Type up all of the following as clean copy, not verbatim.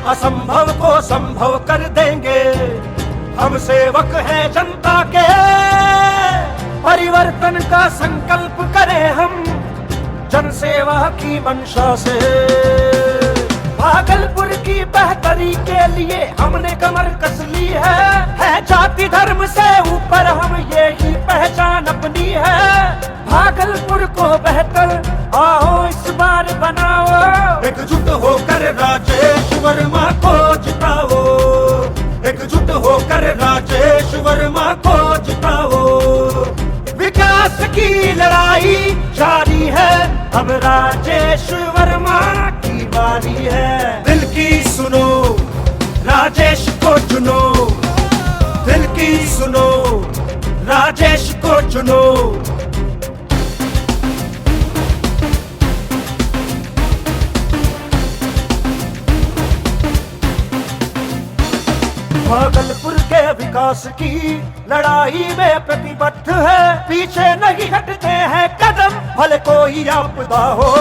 असंभव को संभव कर देंगे। हम सेवक हैं जनता के, परिवर्तन का संकल्प करें हम जन सेवा की मंशा से। भागलपुर की बेहतरी के लिए हमने कमर कस ली है जाति धर्म से ऊपर हम ये ही पहचान अपनी है। भागलपुर को बेहतर आओ इस बार बनाओ, एकजुट होकर राजेश वर्मा को जिताओ, एकजुट होकर राजेश वर्मा को जिताओ। विकास की लड़ाई जारी है, अब राजेश वर्मा की बारी है। दिल की सुनो, राजेश को चुनो, दिल की सुनो, राजेश को चुनो। भागलपुर के विकास की लड़ाई में प्रतिबद्ध है, पीछे नहीं हटते हैं कदम भले कोई आपदा हो।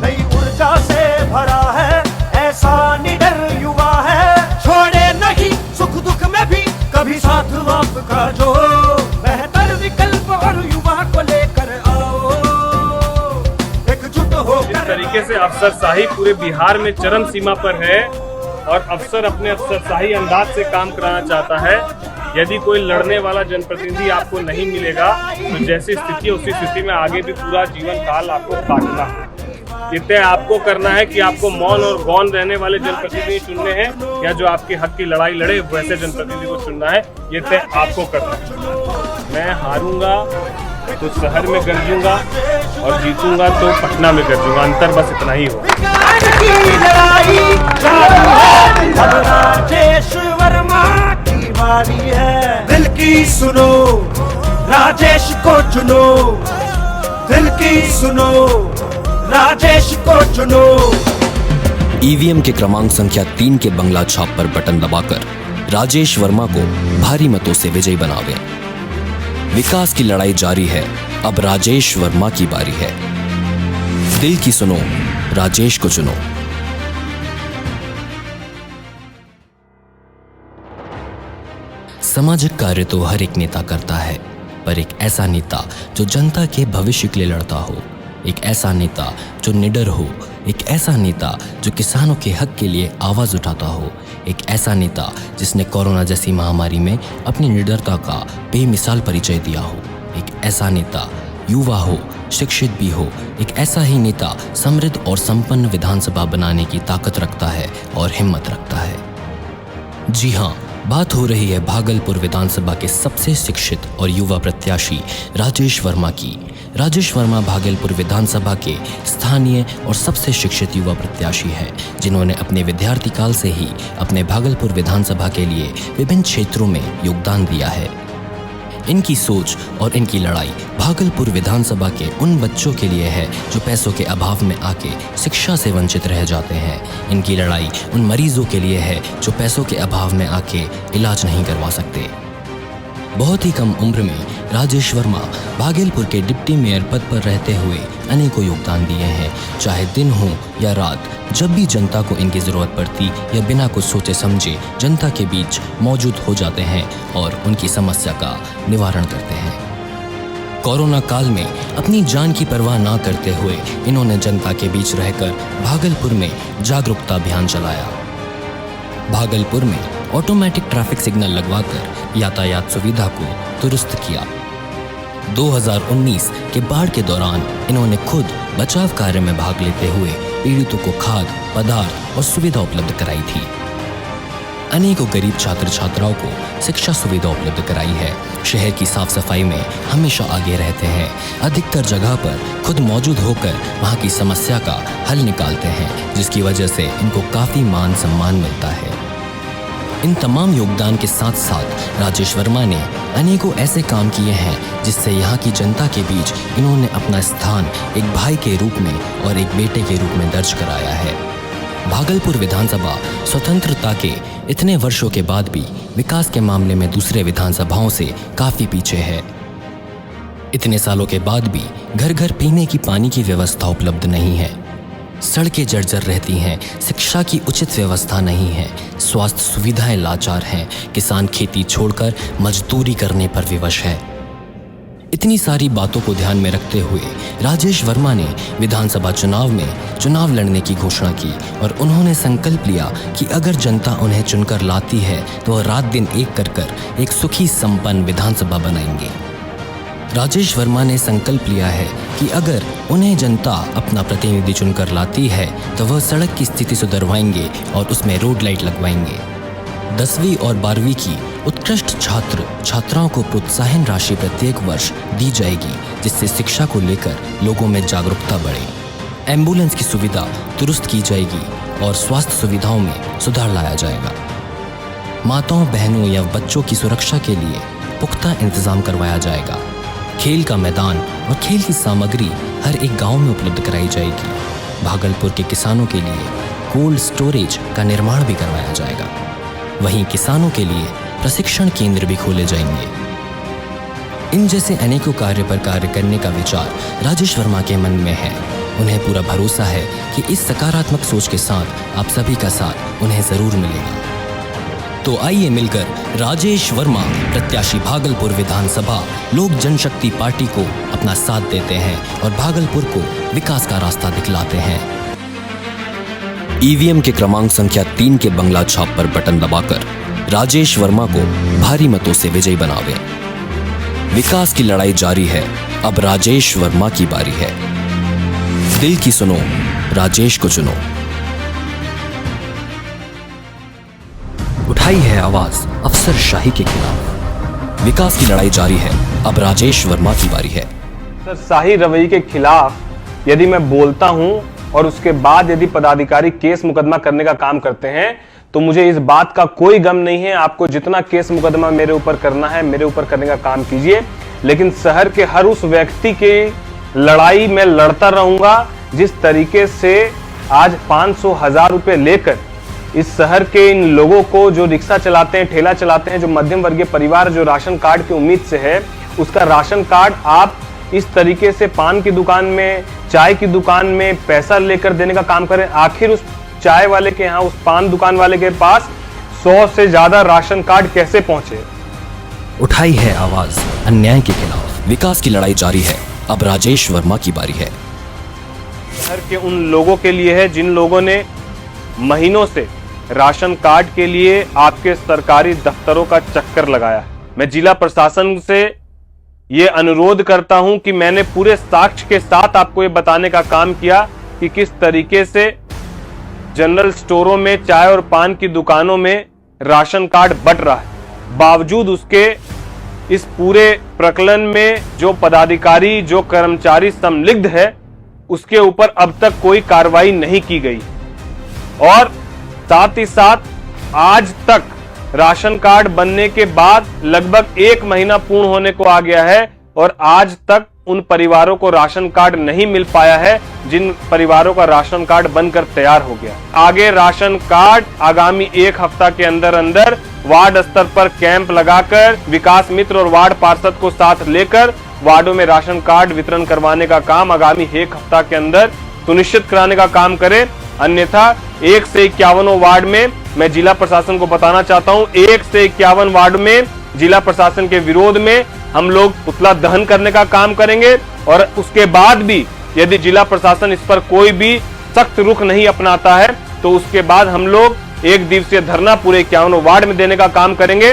नई ऊर्जा से भरा है ऐसा निडर युवा है, छोड़े नहीं सुख दुख में भी कभी साथ आपका जो। बेहतर विकल्प और युवा को लेकर आओ, एकजुट होकर। इस तरीके से अफसरशाही पूरे बिहार में चरम सीमा पर है और अफसर अपने अफसरशाही अंदाज से काम कराना चाहता है। यदि कोई लड़ने वाला जनप्रतिनिधि आपको नहीं मिलेगा तो जैसी स्थिति है उसी स्थिति में आगे भी पूरा जीवन काल आपको काटना है। ये तय आपको करना है कि आपको मौन और गौन रहने वाले जनप्रतिनिधि चुनने हैं या जो आपके हक की लड़ाई लड़े वैसे जनप्रतिनिधि को चुनना है। ये तय आपको करना है। मैं हारूंगा तो शहर में गरजूंगा और जीतूंगा तो पटना में गरजूंगा, अंतर बस इतना ही हो। राजेश वर्मा की बारी है, दिल की सुनो, राजेश को चुनो, दिल की सुनो, राजेश को चुनो। ईवीएम के क्रमांक संख्या 3 के बंगला छाप पर बटन दबाकर राजेश वर्मा को भारी मतों से विजयी बनावे। विकास की लड़ाई जारी है, अब राजेश वर्मा की बारी है। दिल की सुनो, राजेश को चुनो। सामाजिक कार्य तो हर एक नेता करता है, पर एक ऐसा नेता जो जनता के भविष्य के लिए लड़ता हो, एक ऐसा नेता जो निडर हो, एक ऐसा नेता जो किसानों के हक के लिए आवाज उठाता हो, एक ऐसा नेता जिसने कोरोना जैसी महामारी में अपनी निडरता का बेमिसाल परिचय दिया हो, एक ऐसा नेता युवा हो, शिक्षित भी हो, एक ऐसा ही नेता समृद्ध और संपन्न विधानसभा बनाने की ताकत रखता है और हिम्मत रखता है। जी हाँ, बात हो रही है भागलपुर विधानसभा के सबसे शिक्षित और युवा प्रत्याशी राजेश वर्मा की। राजेश वर्मा भागलपुर विधानसभा के स्थानीय और सबसे शिक्षित युवा प्रत्याशी हैं, जिन्होंने अपने विद्यार्थी काल से ही अपने भागलपुर विधानसभा के लिए विभिन्न क्षेत्रों में योगदान दिया है। इनकी सोच और इनकी लड़ाई भागलपुर विधानसभा के उन बच्चों के लिए है जो पैसों के अभाव में आके शिक्षा से वंचित रह जाते हैं। इनकी लड़ाई उन मरीजों के लिए है जो पैसों के अभाव में आके इलाज नहीं करवा सकते। बहुत ही कम उम्र में राजेश वर्मा भागलपुर के डिप्टी मेयर पद पर रहते हुए अनेकों योगदान दिए हैं। चाहे दिन हो या रात, जब भी जनता को इनकी ज़रूरत पड़ती या बिना कुछ सोचे समझे जनता के बीच मौजूद हो जाते हैं और उनकी समस्या का निवारण करते हैं। कोरोना काल में अपनी जान की परवाह ना करते हुए इन्होंने जनता के बीच रहकर भागलपुर में जागरूकता अभियान चलाया। भागलपुर में ऑटोमेटिक ट्रैफिक सिग्नल लगवाकर यातायात सुविधा को दुरुस्त किया। 2019 के बाढ़ के दौरान इन्होंने खुद बचाव कार्य में भाग लेते हुए पीड़ितों को खाद, पदार्थ और सुविधा उपलब्ध कराई थी। अनेकों गरीब छात्र छात्राओं को शिक्षा सुविधा उपलब्ध कराई है। शहर की साफ सफाई में हमेशा आगे रहते हैं। अधिकतर जगह पर खुद मौजूद होकर वहां की समस्या का हल निकालते हैं, जिसकी वजह से इनको काफी मान सम्मान मिलता है। इन तमाम योगदान के साथ साथ राजेश वर्मा ने अनेकों ऐसे काम किए हैं जिससे यहाँ की जनता के बीच इन्होंने अपना स्थान एक भाई के रूप में और एक बेटे के रूप में दर्ज कराया है। भागलपुर विधानसभा स्वतंत्रता के इतने वर्षों के बाद भी विकास के मामले में दूसरे विधानसभाओं से काफी पीछे है। इतने सालों के बाद भी घर घर पीने की पानी की व्यवस्था उपलब्ध नहीं है। सड़कें जर्जर रहती हैं, शिक्षा की उचित व्यवस्था नहीं है, स्वास्थ्य सुविधाएं लाचार हैं, किसान खेती छोड़कर मजदूरी करने पर विवश है। इतनी सारी बातों को ध्यान में रखते हुए राजेश वर्मा ने विधानसभा चुनाव में चुनाव लड़ने की घोषणा की और उन्होंने संकल्प लिया कि अगर जनता उन्हें चुनकर लाती है तो वह रात दिन एक कर एक सुखी संपन्न विधानसभा बनाएंगे। राजेश वर्मा ने संकल्प लिया है कि अगर उन्हें जनता अपना प्रतिनिधि चुनकर लाती है तो वह सड़क की स्थिति सुधरवाएंगे और उसमें रोड लाइट लगवाएंगे। 10वीं और 12वीं की उत्कृष्ट छात्र छात्राओं को प्रोत्साहन राशि प्रत्येक वर्ष दी जाएगी, जिससे शिक्षा को लेकर लोगों में जागरूकता बढ़े। एम्बुलेंस की सुविधा दुरुस्त की जाएगी और स्वास्थ्य सुविधाओं में सुधार लाया जाएगा। माताओं बहनों या बच्चों की सुरक्षा के लिए पुख्ता इंतजाम करवाया जाएगा। खेल का मैदान और खेल की सामग्री हर एक गांव में उपलब्ध कराई जाएगी। भागलपुर के किसानों के लिए कोल्ड स्टोरेज का निर्माण भी करवाया जाएगा। वहीं किसानों के लिए प्रशिक्षण केंद्र भी खोले जाएंगे। इन जैसे अनेकों कार्य पर कार्य करने का विचार राजेश वर्मा के मन में है। उन्हें पूरा भरोसा है कि इस सकारात्मक सोच के साथ आप सभी का साथ उन्हें जरूर मिलेगा। तो आइए मिलकर राजेश वर्मा प्रत्याशी भागलपुर विधानसभा लोक जनशक्ति पार्टी को अपना साथ देते हैं और भागलपुर को विकास का रास्ता दिखलाते हैं। ईवीएम के क्रमांक संख्या 3 के बंगला छाप पर बटन दबाकर राजेश वर्मा को भारी मतों से विजयी बनावे। विकास की लड़ाई जारी है, अब राजेश वर्मा की बारी है। दिल की सुनो, राजेश को चुनो। उठाई है आवाज अफसरशाही के खिलाफ। विकास की लड़ाई जारी है, अब राजेश वर्मा की बारी है। अफसरशाही रवैये के खिलाफ यदि मैं बोलता हूं और उसके बाद यदि पदाधिकारी केस मुकदमा करने का काम करते हैं तो मुझे इस बात का कोई गम नहीं है। आपको जितना केस मुकदमा मेरे ऊपर करना है मेरे ऊपर करने का काम कीजिए, लेकिन शहर के हर उस व्यक्ति की लड़ाई में लड़ता रहूंगा जिस तरीके से आज 500,000 रुपए लेकर इस शहर के इन लोगों को, जो रिक्शा चलाते हैं, ठेला चलाते हैं, जो मध्यम वर्गीय परिवार जो राशन कार्ड की उम्मीद से है, उसका राशन कार्ड आप इस तरीके से पान की दुकान में, चाय की दुकान में पैसा लेकर देने का काम करें। आखिर उस चाय वाले के यहाँ, उस पान दुकान वाले के पास 100 से ज्यादा राशन कार्ड कैसे पहुंचे? उठाई है आवाज अन्याय के खिलाफ। विकास की लड़ाई जारी है, अब राजेश वर्मा की बारी है। शहर के उन लोगों के लिए है जिन लोगों ने महीनों से राशन कार्ड के लिए आपके सरकारी दफ्तरों का चक्कर लगाया। मैं जिला प्रशासन से ये अनुरोध करता हूं कि मैंने पूरे साक्ष्य के साथ आपको ये बताने का काम किया कि किस तरीके से जनरल स्टोरों में, चाय और पान की दुकानों में राशन कार्ड बंट रहा है। बावजूद उसके इस पूरे प्रकरण में जो पदाधिकारी, जो कर्मचारी संलिग्ध है, उसके ऊपर अब तक कोई कार्रवाई नहीं की गई और साथ ही साथ आज तक राशन कार्ड बनने के बाद लगभग 1 महीना पूर्ण होने को आ गया है और आज तक उन परिवारों को राशन कार्ड नहीं मिल पाया है जिन परिवारों का राशन कार्ड बनकर तैयार हो गया। आगे राशन कार्ड आगामी 1 हफ्ता के अंदर अंदर वार्ड स्तर पर कैंप लगाकर विकास मित्र और वार्ड पार्षद को साथ लेकर वार्डों में राशन कार्ड वितरण करवाने का काम आगामी 1 हफ्ता के अंदर सुनिश्चित कराने का काम करें। अन्यथा 1 से 51 वार्ड में मैं जिला प्रशासन को बताना चाहता हूं, 1 से 51 वार्ड में जिला प्रशासन के विरोध में हम लोग पुतला दहन करने का काम करेंगे और उसके बाद भी यदि जिला प्रशासन इस पर कोई भी सख्त रुख नहीं अपनाता है तो उसके बाद हम लोग 1 दिवसीय धरना पूरे 51 वार्ड में देने का काम करेंगे।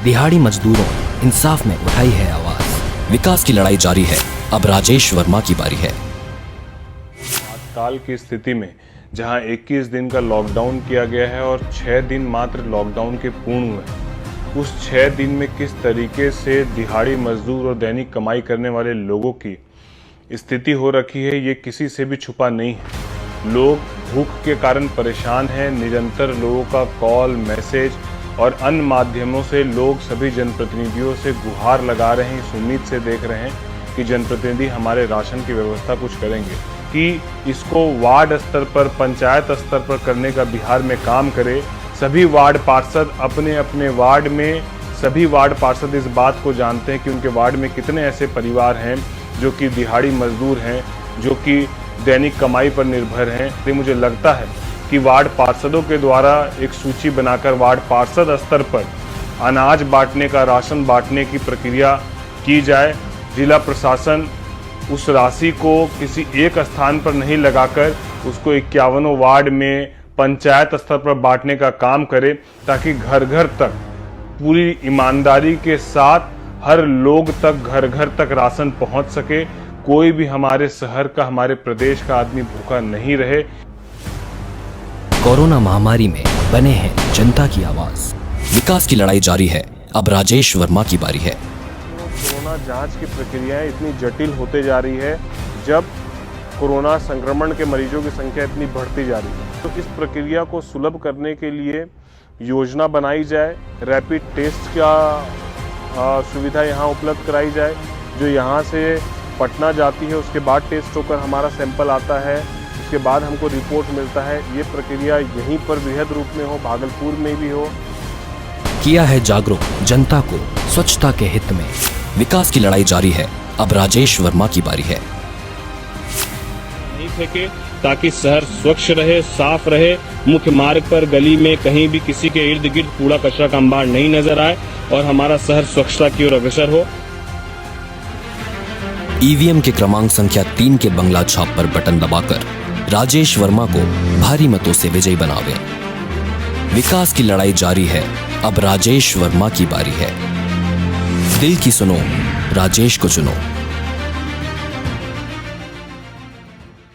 दिहाड़ी मजदूरों इंसाफ में उठाई है आवाज। विकास की लड़ाई जारी है, अब राजेश वर्मा की बारी है। आपातकाल की स्थिति में जहां 21 दिन का लॉकडाउन किया गया है और 6 दिन मात्र लॉकडाउन के पूर्ण हुए, उस 6 दिन में किस तरीके से दिहाड़ी मजदूर और दैनिक कमाई करने वाले लोगों की स्थिति हो रखी है, ये किसी से भी छुपा नहीं है। लोग भूख के कारण परेशान हैं। निरंतर लोगों का कॉल, मैसेज और अन्य माध्यमों से लोग सभी जनप्रतिनिधियों से गुहार लगा रहे हैं, इस उम्मीद से देख रहे हैं कि जनप्रतिनिधि हमारे राशन की व्यवस्था कुछ करेंगे, कि इसको वार्ड स्तर पर, पंचायत स्तर पर करने का बिहार में काम करे। सभी वार्ड पार्षद अपने अपने वार्ड में, सभी वार्ड पार्षद इस बात को जानते हैं कि उनके वार्ड में कितने ऐसे परिवार हैं जो कि दिहाड़ी मजदूर हैं, जो कि दैनिक कमाई पर निर्भर हैं। इसलिए मुझे लगता है कि वार्ड पार्षदों के द्वारा एक सूची बनाकर वार्ड पार्षद स्तर पर अनाज बांटने का, राशन बांटने की प्रक्रिया की जाए। जिला प्रशासन उस राशि को किसी एक स्थान पर नहीं लगाकर उसको 51 वार्ड में पंचायत स्तर पर बांटने का काम करे, ताकि घर घर तक पूरी ईमानदारी के साथ हर लोग तक, घर घर तक राशन पहुंच सके। कोई भी हमारे शहर का, हमारे प्रदेश का आदमी भूखा नहीं रहे। कोरोना महामारी में बने हैं जनता की आवाज। विकास की लड़ाई जारी है, अब राजेश वर्मा की बारी है। कोरोना जांच की प्रक्रियाएं इतनी जटिल होते जा रही है, जब कोरोना संक्रमण के मरीजों की संख्या इतनी बढ़ती जा रही है, तो इस प्रक्रिया को सुलभ करने के लिए योजना बनाई जाए। रैपिड टेस्ट का सुविधा यहाँ उपलब्ध कराई जाए। जो यहाँ से पटना जाती है उसके बाद टेस्ट होकर हमारा सैंपल आता है, उसके बाद हमको रिपोर्ट मिलता है। ये प्रक्रिया यहीं पर बृहद रूप में हो, भागलपुर में भी हो। किया है जागरूक जनता को स्वच्छता के हित में। विकास की लड़ाई जारी है, अब राजेश वर्मा की बारी है। नहीं फेंके ताकि शहर स्वच्छ रहे, साफ रहे। मुख्य मार्ग पर, गली में, कहीं भी किसी के इर्द गिर्द कूड़ा कचरा का अंबार नहीं नजर आए और हमारा शहर स्वच्छता की ओर अग्रसर हो। ईवीएम के क्रमांक संख्या 3 के बंगला छाप पर बटन दबाकर राजेश वर्मा को भारी मतों से विजयी बनावे। विकास की लड़ाई जारी है, अब राजेश वर्मा की बारी है। दिल की सुनो, राजेश को चुनो।